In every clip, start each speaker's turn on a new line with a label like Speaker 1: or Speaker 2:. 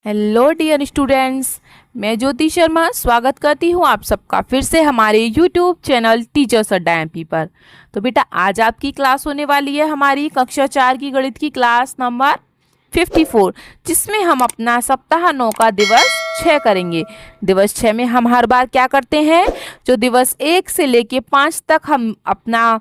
Speaker 1: Hello dear students, मैं ज्योति शर्मा स्वागत करती हूँ आप सबका फिर से हमारे यूट्यूब चैनल टीचर्स अड्डा एमपी पर। तो बेटा आज आपकी क्लास होने वाली है हमारी कक्षा 4 की गणित की क्लास नंबर 54, जिसमें हम अपना सप्ताह 9 का दिवस 6 करेंगे। दिवस 6 में हम हर बार क्या करते हैं, जो दिवस 1 से लेके 5 तक हम अपना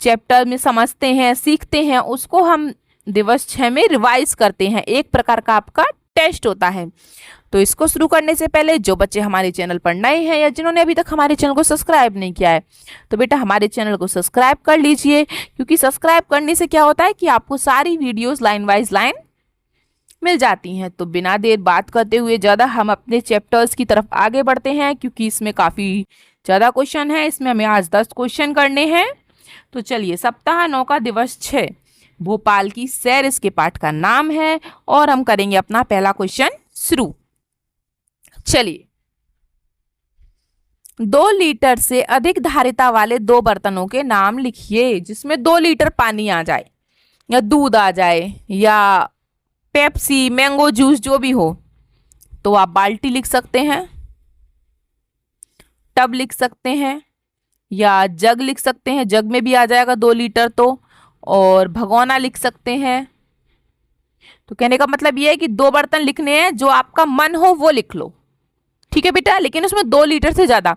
Speaker 1: चैप्टर में समझते हैं सीखते हैं, उसको हम दिवस 6 में रिवाइज करते हैं। एक प्रकार का आपका टेस्ट होता है। तो इसको शुरू करने से पहले जो बच्चे हमारे चैनल पर नए हैं या जिन्होंने अभी तक हमारे चैनल को सब्सक्राइब नहीं किया है, तो बेटा हमारे चैनल को सब्सक्राइब कर लीजिए, क्योंकि सब्सक्राइब करने से क्या होता है कि आपको सारी वीडियोस लाइन वाइज लाइन मिल जाती हैं। तो बिना देर बात करते हुए ज़्यादा हम अपने चैप्टर्स की तरफ आगे बढ़ते हैं, क्योंकि इसमें काफ़ी ज़्यादा क्वेश्चन है। इसमें हमें आज 10 क्वेश्चन करने हैं। तो चलिए, सप्ताह 9 का दिवस 6 भोपाल की सैर इसके पाठ का नाम है, और हम करेंगे अपना पहला क्वेश्चन शुरू। चलिए, 2 लीटर से अधिक धारिता वाले 2 बर्तनों के नाम लिखिए, जिसमें 2 लीटर पानी आ जाए या दूध आ जाए या पेप्सी मैंगो जूस जो भी हो। तो आप बाल्टी लिख सकते हैं, टब लिख सकते हैं, या जग लिख सकते हैं। जग में भी आ जाएगा 2 लीटर तो। और भगोना लिख सकते हैं। तो कहने का मतलब ये है कि 2 बर्तन लिखने हैं, जो आपका मन हो वो लिख लो। ठीक है बेटा, लेकिन उसमें 2 लीटर से ज्यादा।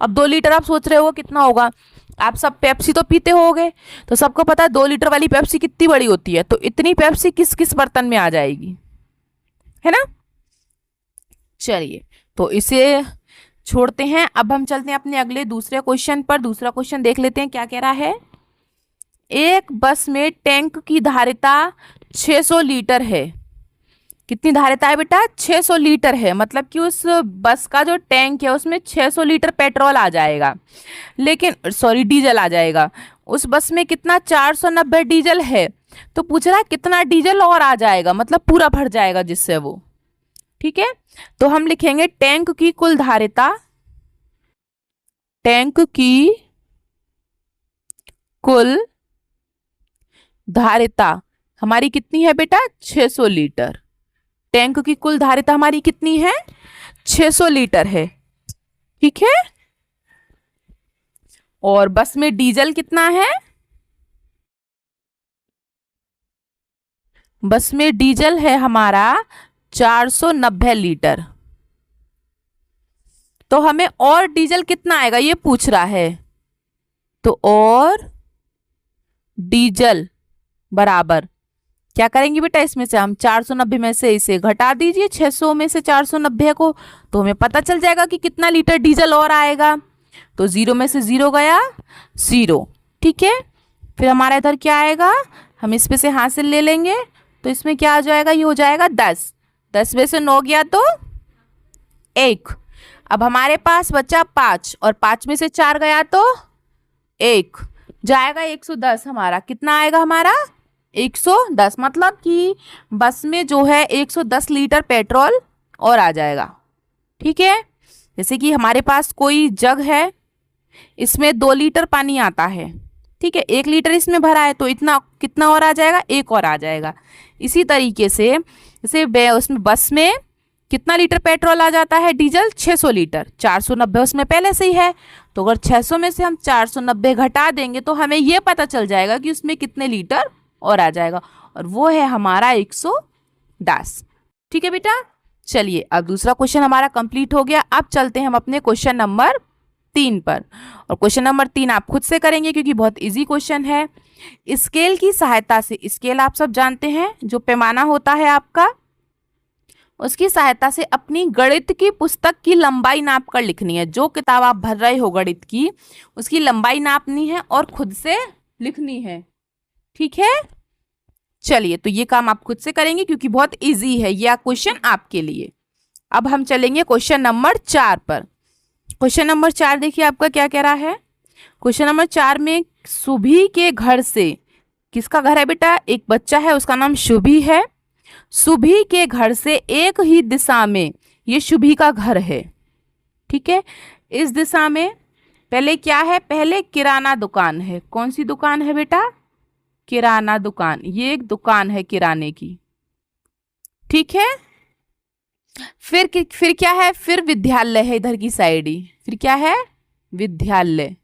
Speaker 1: अब 2 लीटर आप सोच रहे हो कितना होगा। आप सब पेप्सी तो पीते होगे, तो सबको पता है 2 लीटर वाली पेप्सी कितनी बड़ी होती है। तो इतनी पेप्सी किस किस बर्तन में आ जाएगी, है ना। चलिए, तो इसे छोड़ते हैं। अब हम चलते हैं अपने अगले दूसरे क्वेश्चन पर। दूसरा क्वेश्चन देख लेते हैं क्या कह रहा है। एक बस में टैंक की धारिता 600 लीटर है। कितनी धारिता है बेटा? 600 लीटर है। मतलब कि उस बस का जो टैंक है उसमें 600 लीटर पेट्रोल आ जाएगा, लेकिन सॉरी डीजल आ जाएगा। उस बस में कितना? 490 डीजल है। तो पूछ रहा है कितना डीजल और आ जाएगा, मतलब पूरा भर जाएगा जिससे वो। ठीक है, तो हम लिखेंगे टैंक की कुल धारिता, टैंक की कुल धारिता हमारी कितनी है बेटा? 600 लीटर। टैंक की कुल धारिता हमारी कितनी है? 600 लीटर है। ठीक है, और बस में डीजल कितना है? बस में डीजल है हमारा 490 लीटर। तो हमें और डीजल कितना आएगा ये पूछ रहा है। तो और डीजल बराबर क्या करेंगे बेटा, इसमें से हम 490 में से इसे घटा दीजिए 600 में से 490 को, तो हमें पता चल जाएगा कि कितना लीटर डीजल और आएगा। तो 0 में से 0 गया 0। ठीक है, फिर हमारा इधर क्या आएगा, हम इसमें से हासिल ले लेंगे। तो इसमें क्या आ जाएगा, ये हो जाएगा 10। 10 में से 9 गया तो 1। अब हमारे पास बचा 5, और 5 में से 4 गया तो 1 जाएगा। 110 हमारा कितना आएगा, हमारा 110। मतलब कि बस में जो है 110 लीटर पेट्रोल और आ जाएगा। ठीक है, जैसे कि हमारे पास कोई जग है, इसमें 2 लीटर पानी आता है। ठीक है, 1 लीटर इसमें भरा है, तो इतना कितना और आ जाएगा, 1 और आ जाएगा। इसी तरीके से जैसे उसमें बस में कितना लीटर पेट्रोल आ जाता है, डीजल 600 लीटर। 490 उसमें पहले से ही है, तो अगर 600 में से हम 490 घटा देंगे तो हमें यह पता चल जाएगा कि उसमें कितने लीटर और आ जाएगा, और वो है हमारा 110। ठीक है बेटा, चलिए अब दूसरा क्वेश्चन हमारा कंप्लीट हो गया। अब चलते हैं हम अपने क्वेश्चन नंबर 3 पर। और क्वेश्चन नंबर 3 आप खुद से करेंगे, क्योंकि बहुत इजी क्वेश्चन है। स्केल की सहायता से, स्केल आप सब जानते हैं, जो पैमाना होता है आपका, उसकी सहायता से अपनी गणित की पुस्तक की लंबाई नाप कर लिखनी है। जो किताब आप भर रहे हो गणित की, उसकी लंबाई नापनी है और खुद से लिखनी है। ठीक है, चलिए तो ये काम आप खुद से करेंगे, क्योंकि बहुत इजी है यह क्वेश्चन आपके लिए। अब हम चलेंगे क्वेश्चन नंबर 4 पर। क्वेश्चन नंबर 4 देखिए आपका क्या कह रहा है। क्वेश्चन नंबर 4 में सुभी के घर से, किसका घर है बेटा? एक बच्चा है, उसका नाम शुभी है। सुभी के घर से एक ही दिशा में, ये शुभी का घर है। ठीक है, इस दिशा में पहले क्या है, पहले किराना दुकान है। कौन सी दुकान है बेटा? किराना दुकान। ये एक दुकान है किराने की। ठीक है, फिर क्या है, फिर विद्यालय है इधर की साइड ही, फिर क्या है, विद्यालय।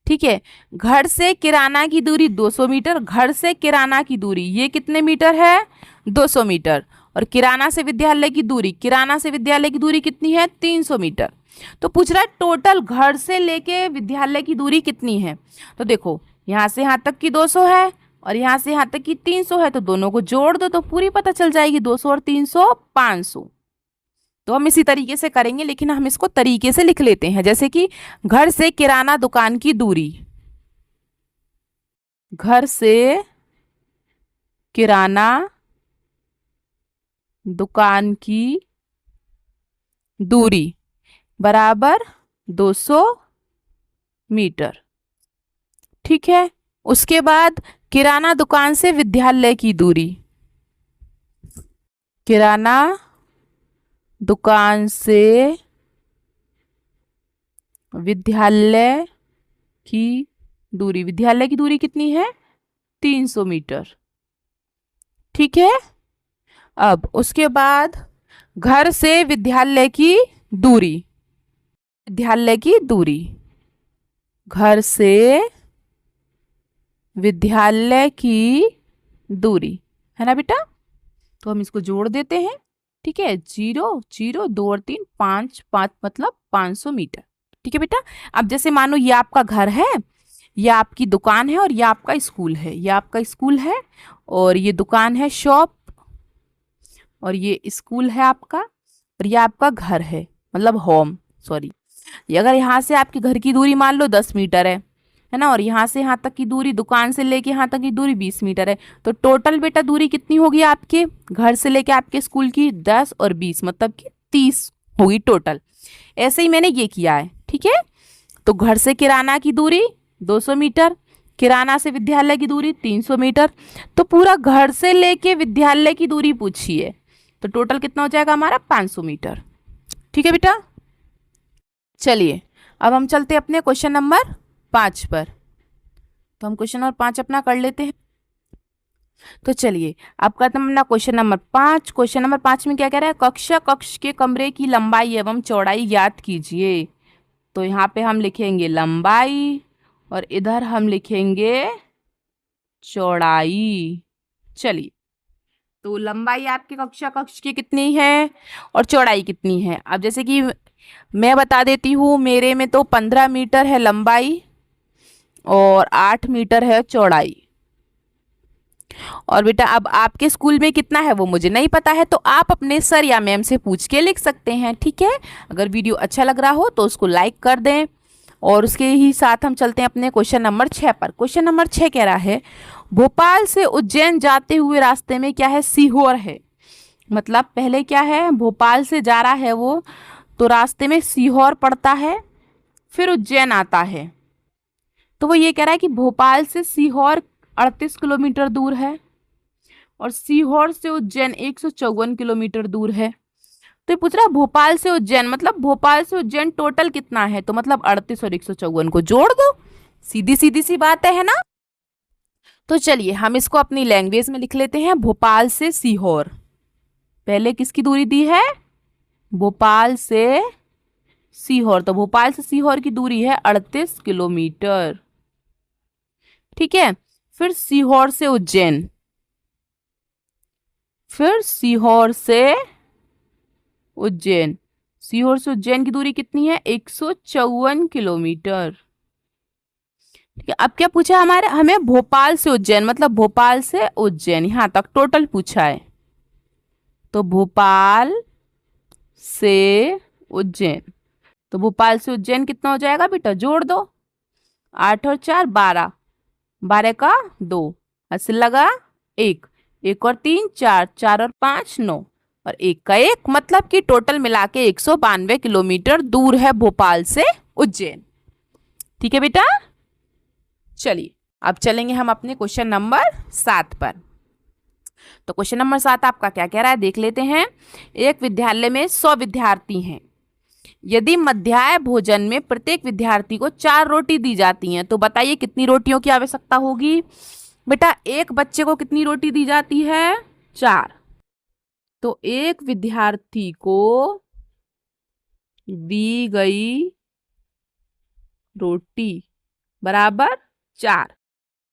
Speaker 1: ठीक है, घर से किराना की दूरी 200 मीटर, घर से किराना की दूरी ये कितने मीटर है, 200 मीटर। और किराना से विद्यालय की दूरी, किराना से विद्यालय की दूरी कितनी है, 300 मीटर। तो पूछ रहा है टोटल घर से लेके विद्यालय की दूरी कितनी है। तो देखो यहाँ से यहाँ तक की 200 है और यहाँ से यहाँ तक की 300 है, तो दोनों को जोड़ दो तो पूरी पता चल जाएगी, 200 और 300 500। तो हम इसी तरीके से करेंगे, लेकिन हम इसको तरीके से लिख लेते हैं, जैसे कि घर से किराना दुकान की दूरी, घर से किराना दुकान की दूरी बराबर 200 मीटर। ठीक है, उसके बाद किराना दुकान से विद्यालय की दूरी, किराना दुकान से विद्यालय की दूरी, विद्यालय की दूरी कितनी है, 300 मीटर। ठीक है, अब उसके बाद घर से विद्यालय की दूरी, विद्यालय की दूरी, घर से विद्यालय की दूरी, है ना बेटा। तो हम इसको जोड़ देते हैं। ठीक है, 0 0 2 और 3 5 5 मतलब 500 मीटर। ठीक है बेटा, अब जैसे मानो ये आपका घर है, ये आपकी दुकान है और ये आपका स्कूल है, ये आपका स्कूल है और ये दुकान है शॉप और ये स्कूल है आपका और ये आपका घर है मतलब होम, सॉरी। ये अगर यहाँ से आपके घर की दूरी मान लो 10 मीटर है ना, और यहाँ से यहाँ तक की दूरी, दुकान से लेके यहाँ तक की दूरी 20 मीटर है, तो टोटल बेटा दूरी कितनी होगी आपके घर से लेके आपके स्कूल की, 10 और 20 मतलब कि 30 होगी टोटल। ऐसे ही मैंने ये किया है। ठीक है, तो घर से किराना की दूरी 200 मीटर, किराना से विद्यालय की दूरी 300 मीटर, तो पूरा घर से लेके विद्यालय की दूरी पूछी है, तो टोटल कितना हो जाएगा हमारा 500 मीटर। ठीक है बेटा, चलिए अब हम चलते हैं अपने क्वेश्चन नंबर 5 पर। तो हम क्वेश्चन नंबर 5 अपना कर लेते हैं। तो चलिए अब करते हैं अपना क्वेश्चन नंबर 5। क्वेश्चन नंबर 5 में क्या कह रहा है, कक्षा कक्ष के कमरे की लंबाई एवं चौड़ाई ज्ञात कीजिए। तो यहाँ पे हम लिखेंगे लंबाई और इधर हम लिखेंगे चौड़ाई। चलिए, तो लंबाई आपके कक्षा कक्ष की कितनी है और चौड़ाई कितनी है। अब जैसे कि मैं बता देती हूँ, मेरे में तो 15 मीटर है लंबाई और 8 मीटर है चौड़ाई। और बेटा अब आपके स्कूल में कितना है वो मुझे नहीं पता है, तो आप अपने सर या मैम से पूछ के लिख सकते हैं। ठीक है, अगर वीडियो अच्छा लग रहा हो तो उसको लाइक कर दें। और उसके ही साथ हम चलते हैं अपने क्वेश्चन नंबर 6 पर। क्वेश्चन नंबर 6 कह रहा है, भोपाल से उज्जैन जाते हुए रास्ते में क्या है, सीहोर है। मतलब पहले क्या है, भोपाल से जा रहा है वो, तो रास्ते में सीहोर पड़ता है, फिर उज्जैन आता है। तो वो ये कह रहा है कि भोपाल से सीहोर 38 किलोमीटर दूर है और सीहोर से उज्जैन 154 किलोमीटर दूर है। तो ये पूछ रहा है भोपाल से उज्जैन, मतलब भोपाल से उज्जैन टोटल कितना है, तो मतलब 38 और 154 को जोड़ दो, सीधी सीधी सी बात है ना। तो चलिए हम इसको अपनी लैंग्वेज में लिख लेते हैं, भोपाल से सीहोर। पहले किसकी दूरी दी है, भोपाल से सीहोर, तो भोपाल से सीहोर की दूरी है 38 किलोमीटर। ठीक है, फिर सीहोर से उज्जैन, फिर सीहोर से उज्जैन, सीहोर से उज्जैन की दूरी कितनी है, 154 किलोमीटर। ठीक है, अब क्या पूछा हमारे, हमें भोपाल से उज्जैन, मतलब भोपाल से उज्जैन यहां तक टोटल पूछा है। तो भोपाल से उज्जैन, तो भोपाल से उज्जैन कितना हो जाएगा बेटा, जोड़ दो, 8 और 4 12, 12 का 2, 80 लगा 1, 1 और 3 4, 4 और 5 9 और 1 का 1, मतलब कि टोटल मिला के 192 किलोमीटर दूर है भोपाल से उज्जैन। ठीक है बेटा, चलिए अब चलेंगे हम अपने क्वेश्चन नंबर 7 पर। तो क्वेश्चन नंबर 7 आपका क्या कह रहा है, देख लेते हैं। एक विद्यालय में 100 विद्यार्थी हैं, यदि मध्याह्न भोजन में प्रत्येक विद्यार्थी को 4 रोटी दी जाती हैं, तो बताइए कितनी रोटियों की आवश्यकता होगी। बेटा एक बच्चे को कितनी रोटी दी जाती है, 4। तो एक विद्यार्थी को दी गई रोटी बराबर 4।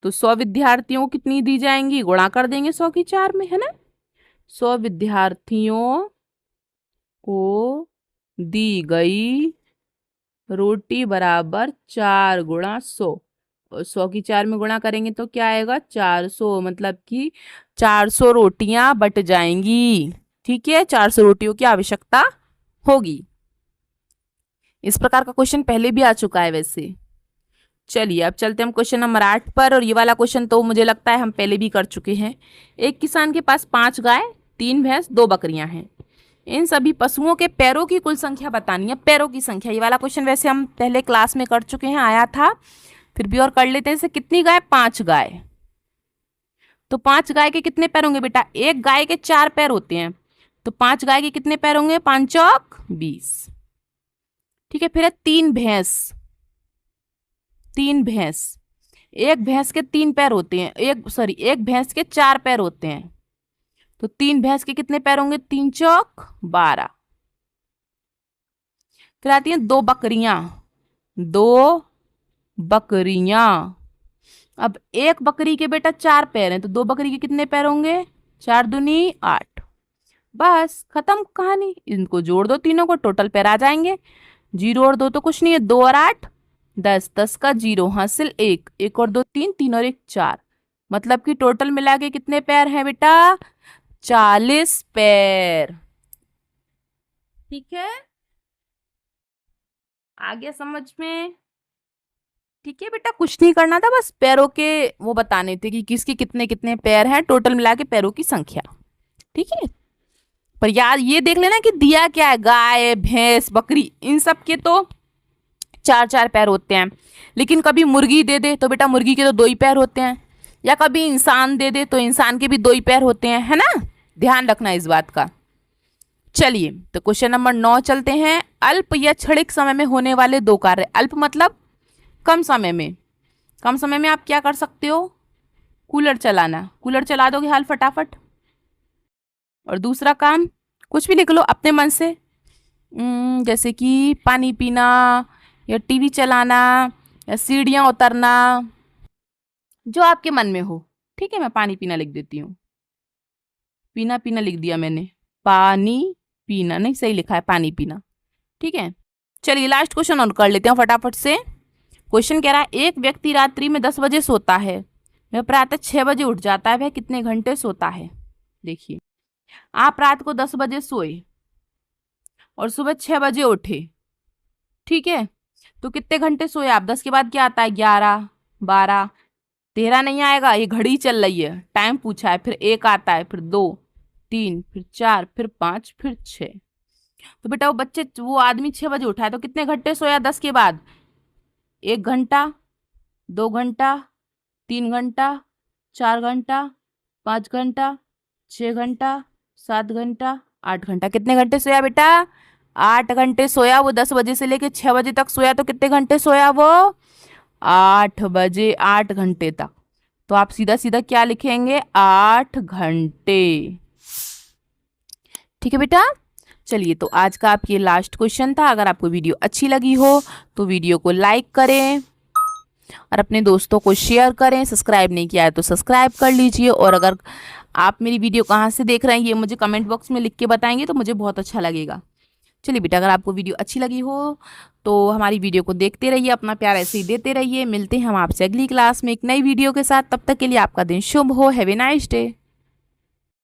Speaker 1: तो 100 विद्यार्थियों को कितनी दी जाएंगी, गुणा कर देंगे 100 की 4 में, है ना। 100 विद्यार्थियों को दी गई रोटी बराबर 4 गुणा 100, और 100 की 4 में गुणा करेंगे तो क्या आएगा 400, मतलब कि 400 रोटियां बट जाएंगी। ठीक है, 400 रोटियों की आवश्यकता होगी। इस प्रकार का क्वेश्चन पहले भी आ चुका है वैसे। चलिए अब चलते हैं हम क्वेश्चन नंबर 8 पर, और ये वाला क्वेश्चन तो मुझे लगता है हम पहले भी कर चुके हैं। एक किसान के पास 5 गाय, 3 भैंस, 2 बकरियां हैं। इन सभी पशुओं के पैरों की कुल संख्या बतानी है। पैरों की संख्या, ये वाला क्वेश्चन वैसे हम पहले क्लास में कर चुके हैं, आया था, फिर भी और कर लेते हैं। इसे कितनी गाय, 5 गाय। तो 5 गाय के कितने पैर होंगे बेटा, एक गाय के 4 पैर होते हैं, तो 5 गाय के कितने पैर होंगे, 5 चौक 20। ठीक है, फिर है 3 भैंस। 3 भैंस, एक भैंस के 3 पैर होते हैं, एक भैंस के 4 पैर होते हैं, तो 3 भैंस के कितने पैर होंगे, 3 चौक 12। फिर आती हैं 2 बकरियां। 2 बकरियां, अब एक बकरी के बेटा 4 पैर हैं, तो 2 बकरी के कितने पैर होंगे, 4 दूनी 8। बस खत्म कहानी, इनको जोड़ दो तीनों को, टोटल पैर आ जाएंगे। 0 और 2 तो कुछ नहीं है, 2 और 8 10, 10 का 0 हासिल 1, 1 और 2 3, 3 और 1 4, मतलब कि टोटल मिला के कितने पैर हैं बेटा, 40 पैर। ठीक है, आ गया समझ में। ठीक है बेटा, कुछ नहीं करना था, बस पैरों के वो बताने थे कि किसके कितने कितने पैर हैं, टोटल मिला के पैरों की संख्या। ठीक है, पर यार ये देख लेना कि दिया क्या है, गाय भैंस बकरी इन सब के तो 4-4 पैर होते हैं, लेकिन कभी मुर्गी दे दे तो बेटा मुर्गी के तो 2 ही पैर होते हैं, या कभी इंसान दे दे तो इंसान के भी 2 ही पैर होते हैं, है ना, ध्यान रखना इस बात का। चलिए तो क्वेश्चन नंबर 9 चलते हैं। अल्प या क्षणिक समय में होने वाले 2 कार्य। अल्प मतलब कम समय में, कम समय में आप क्या कर सकते हो, कूलर चलाना, कूलर चला दोगे हाल फटाफट। और दूसरा काम कुछ भी लिख लो अपने मन से, जैसे कि पानी पीना, या टीवी चलाना, या सीढ़ियाँ उतरना, जो आपके मन में हो। ठीक है, मैं पानी पीना लिख देती हूँ, पीना पीना लिख दिया मैंने, पानी पीना नहीं, सही लिखा है पानी पीना। ठीक है, चलिए लास्ट क्वेश्चन और कर लेते हैं फटाफट से। क्वेश्चन कह रहा है एक व्यक्ति रात्रि में 10 बजे सोता है, वह प्रातः 6 बजे उठ जाता है, वह कितने घंटे सोता है। देखिए, आप रात को 10 बजे सोए और सुबह 6 बजे उठे, ठीक है, तो कितने घंटे सोए आप। 10 के बाद क्या आता है, 11 12 13 नहीं आएगा, ये घड़ी चल रही है, टाइम पूछा है, फिर 1 आता है, फिर 2 3 फिर 4 फिर 5 फिर 6। तो बेटा वो आदमी 6 बजे उठा है, तो कितने घंटे सोया 10 के बाद, 1 घंटा, 2 घंटा, 3 घंटा, 4 घंटा, 5 घंटा, 6 घंटा, 7 घंटा, 8 घंटा। कितने घंटे सोया बेटा, 8 घंटे सोया वो। 10 बजे से लेके 6 बजे तक सोया, तो कितने घंटे सोया वो, 8 बजे 8 घंटे तक। तो आप सीधा सीधा क्या लिखेंगे, 8 घंटे। ठीक है बेटा, चलिए तो आज का आपके लास्ट क्वेश्चन था। अगर आपको वीडियो अच्छी लगी हो तो वीडियो को लाइक करें और अपने दोस्तों को शेयर करें। सब्सक्राइब नहीं किया है तो सब्सक्राइब कर लीजिए, और अगर आप मेरी वीडियो कहाँ से देख रहे हैं ये मुझे कमेंट बॉक्स में लिख के बताएंगे तो मुझे बहुत अच्छा लगेगा। चलिए बेटा, अगर आपको वीडियो अच्छी लगी हो तो हमारी वीडियो को देखते रहिए, अपना प्यार ऐसे ही देते रहिए। मिलते हैं हम आपसे अगली क्लास में एक नई वीडियो के साथ, तब तक के लिए आपका दिन शुभ हो। Have a nice day.